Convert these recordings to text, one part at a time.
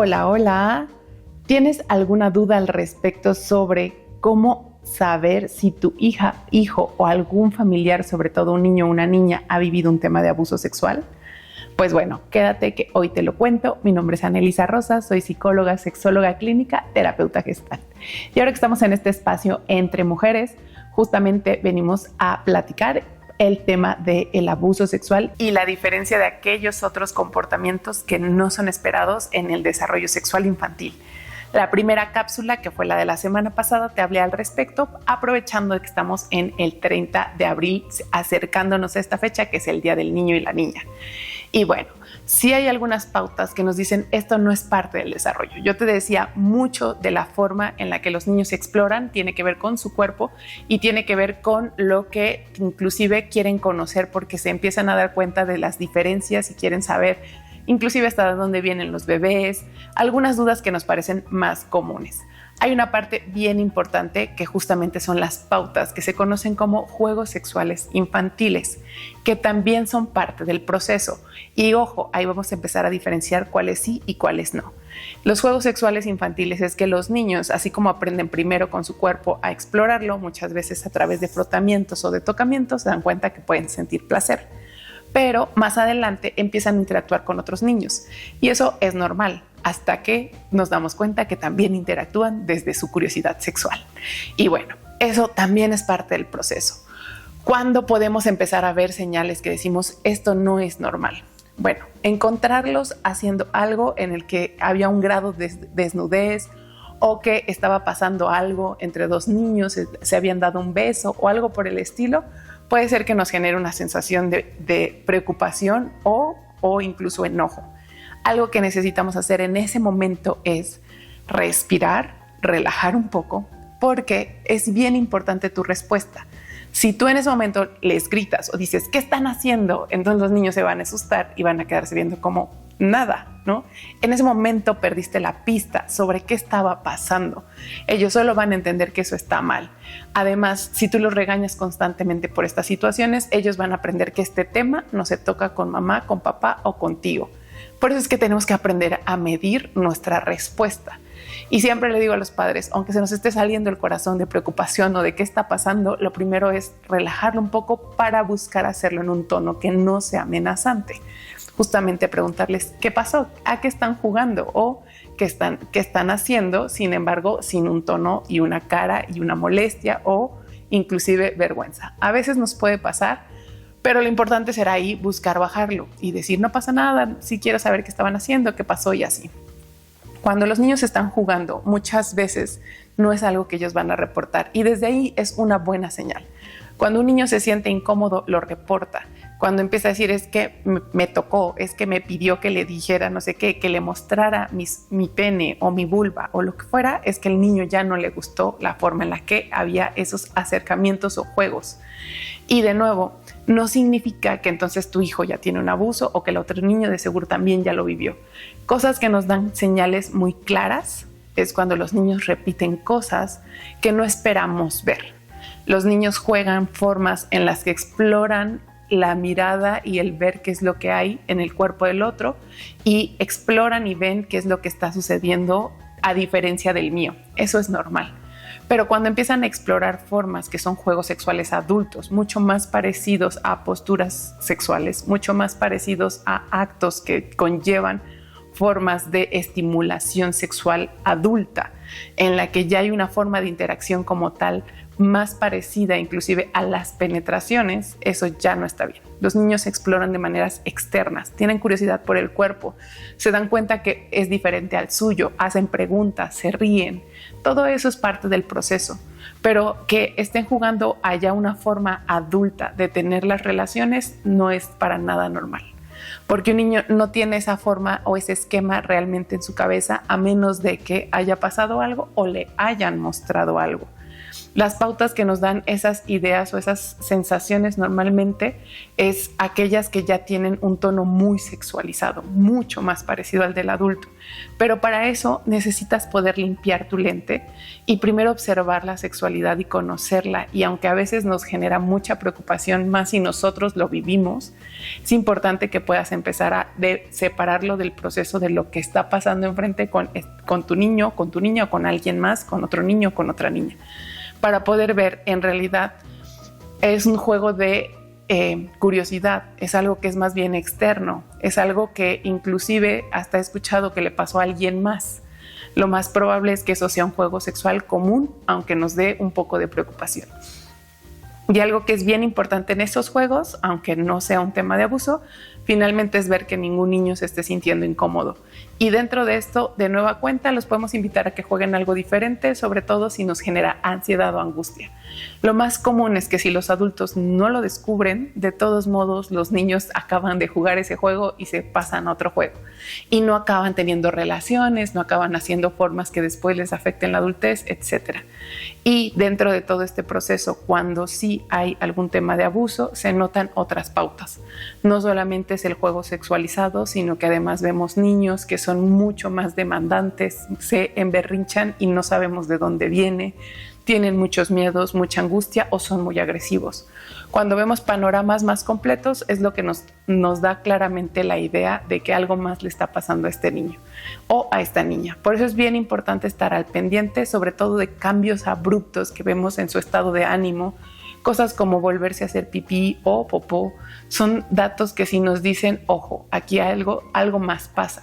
Hola, hola. ¿Tienes alguna duda al respecto sobre cómo saber si tu hija, hijo o algún familiar, sobre todo un niño o una niña, ha vivido un tema de abuso sexual? Pues bueno, quédate que hoy te lo cuento. Mi nombre es Anelisa Rosa, soy psicóloga, sexóloga clínica, terapeuta gestal. Y ahora que estamos en este espacio entre mujeres, justamente venimos a platicar el tema del abuso sexual y la diferencia de aquellos otros comportamientos que no son esperados en el desarrollo sexual infantil. La primera cápsula, que fue la de la semana pasada, te hablé al respecto, aprovechando de que estamos en el 30 de abril, acercándonos a esta fecha, que es el Día del Niño y la Niña. Y bueno, sí hay algunas pautas que nos dicen esto no es parte del desarrollo. Yo te decía, mucho de la forma en la que los niños exploran tiene que ver con su cuerpo y tiene que ver con lo que inclusive quieren conocer, porque se empiezan a dar cuenta de las diferencias y quieren saber inclusive hasta dónde vienen los bebés, algunas dudas que nos parecen más comunes. Hay una parte bien importante que justamente son las pautas, que se conocen como juegos sexuales infantiles, que también son parte del proceso. Y ojo, ahí vamos a empezar a diferenciar cuáles sí y cuáles no. Los juegos sexuales infantiles es que los niños, así como aprenden primero con su cuerpo a explorarlo, muchas veces a través de frotamientos o de tocamientos, se dan cuenta que pueden sentir placer. Pero más adelante empiezan a interactuar con otros niños. Y eso es normal, hasta que nos damos cuenta que también interactúan desde su curiosidad sexual. Y bueno, eso también es parte del proceso. ¿Cuándo podemos empezar a ver señales que decimos esto no es normal? Bueno, encontrarlos haciendo algo en el que había un grado de desnudez o que estaba pasando algo entre dos niños, se habían dado un beso o algo por el estilo, puede ser que nos genere una sensación de preocupación o incluso enojo. Algo que necesitamos hacer en ese momento es respirar, relajar un poco, porque es bien importante tu respuesta. Si tú en ese momento les gritas o dices, ¿qué están haciendo? Entonces los niños se van a asustar y van a quedarse viendo como nada, ¿no? En ese momento perdiste la pista sobre qué estaba pasando. Ellos solo van a entender que eso está mal. Además, si tú los regañas constantemente por estas situaciones, ellos van a aprender que este tema no se toca con mamá, con papá o contigo. Por eso es que tenemos que aprender a medir nuestra respuesta. Y siempre le digo a los padres, aunque se nos esté saliendo el corazón de preocupación o de qué está pasando, lo primero es relajarlo un poco para buscar hacerlo en un tono que no sea amenazante. Justamente preguntarles qué pasó, a qué están jugando o qué están haciendo, sin embargo, sin un tono y una cara y una molestia o inclusive vergüenza. A veces nos puede pasar, pero lo importante será ahí buscar bajarlo y decir no pasa nada, si quiero saber qué estaban haciendo, qué pasó y así. Cuando los niños están jugando, muchas veces no es algo que ellos van a reportar y desde ahí es una buena señal. Cuando un niño se siente incómodo, lo reporta. Cuando empieza a decir es que me tocó, es que me pidió que le dijera no sé qué, que le mostrara mi pene o mi vulva o lo que fuera, es que el niño ya no le gustó la forma en la que había esos acercamientos o juegos. Y de nuevo, no significa que entonces tu hijo ya tiene un abuso o que el otro niño de seguro también ya lo vivió. Cosas que nos dan señales muy claras es cuando los niños repiten cosas que no esperamos ver. Los niños juegan formas en las que exploran la mirada y el ver qué es lo que hay en el cuerpo del otro y exploran y ven qué es lo que está sucediendo a diferencia del mío. Eso es normal. Pero cuando empiezan a explorar formas que son juegos sexuales adultos, mucho más parecidos a posturas sexuales, mucho más parecidos a actos que conllevan formas de estimulación sexual adulta, en la que ya hay una forma de interacción como tal más parecida inclusive a las penetraciones, eso ya no está bien. Los niños exploran de maneras externas, tienen curiosidad por el cuerpo, se dan cuenta que es diferente al suyo, hacen preguntas, se ríen. Todo eso es parte del proceso, pero que estén jugando haya una forma adulta de tener las relaciones no es para nada normal. Porque un niño no tiene esa forma o ese esquema realmente en su cabeza a menos de que haya pasado algo o le hayan mostrado algo. Las pautas que nos dan esas ideas o esas sensaciones normalmente es aquellas que ya tienen un tono muy sexualizado, mucho más parecido al del adulto. Pero para eso necesitas poder limpiar tu lente y primero observar la sexualidad y conocerla. Y aunque a veces nos genera mucha preocupación, más si nosotros lo vivimos, es importante que puedas empezar a separarlo del proceso de lo que está pasando enfrente con tu niño, con tu niña o con alguien más, con otro niño o con otra niña, para poder ver en realidad es un juego de curiosidad, es algo que es más bien externo, es algo que inclusive hasta he escuchado que le pasó a alguien más. Lo más probable es que eso sea un juego sexual común, aunque nos dé un poco de preocupación. Y algo que es bien importante en esos juegos, aunque no sea un tema de abuso, finalmente es ver que ningún niño se esté sintiendo incómodo. Y dentro de esto, de nueva cuenta, los podemos invitar a que jueguen algo diferente, sobre todo si nos genera ansiedad o angustia. Lo más común es que si los adultos no lo descubren, de todos modos los niños acaban de jugar ese juego y se pasan a otro juego. Y no acaban teniendo relaciones, no acaban haciendo formas que después les afecten la adultez, etc. Y dentro de todo este proceso, cuando sí hay algún tema de abuso, se notan otras pautas. No solamente es el juego sexualizado, sino que además vemos niños que son mucho más demandantes, se emberrinchan y no sabemos de dónde viene, tienen muchos miedos, mucha angustia o son muy agresivos. Cuando vemos panoramas más completos es lo que nos da claramente la idea de que algo más le está pasando a este niño o a esta niña. Por eso es bien importante estar al pendiente, sobre todo de cambios abruptos que vemos en su estado de ánimo. Cosas como volverse a hacer pipí o popó son datos que sí nos dicen, ojo, aquí algo más pasa.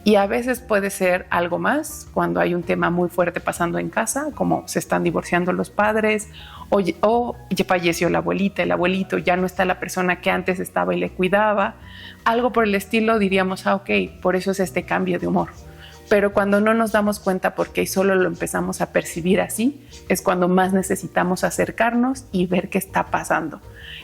Y a veces puede ser algo más cuando hay un tema muy fuerte pasando en casa, como se están divorciando los padres o ya falleció la abuelita, el abuelito, ya no está la persona que antes estaba y le cuidaba. Algo por el estilo diríamos, ok, por eso es este cambio de humor. Pero cuando no nos damos cuenta porque solo lo empezamos a percibir así, es cuando más necesitamos acercarnos y ver qué está pasando.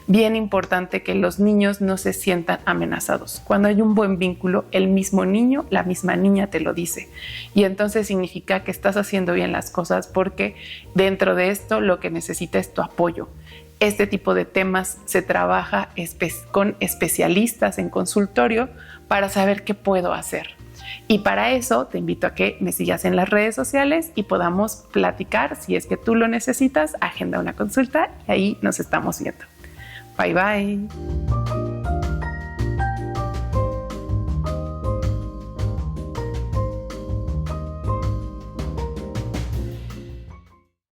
Bien importante que los niños no se sientan amenazados. Cuando hay un buen vínculo, el mismo niño, la misma niña te lo dice. Y entonces significa que estás haciendo bien las cosas porque dentro de esto lo que necesita es tu apoyo. Este tipo de temas se trabaja con especialistas en consultorio para saber qué puedo hacer. Y para eso te invito a que me sigas en las redes sociales y podamos platicar. Si es que tú lo necesitas, agenda una consulta y ahí nos estamos viendo. Bye bye.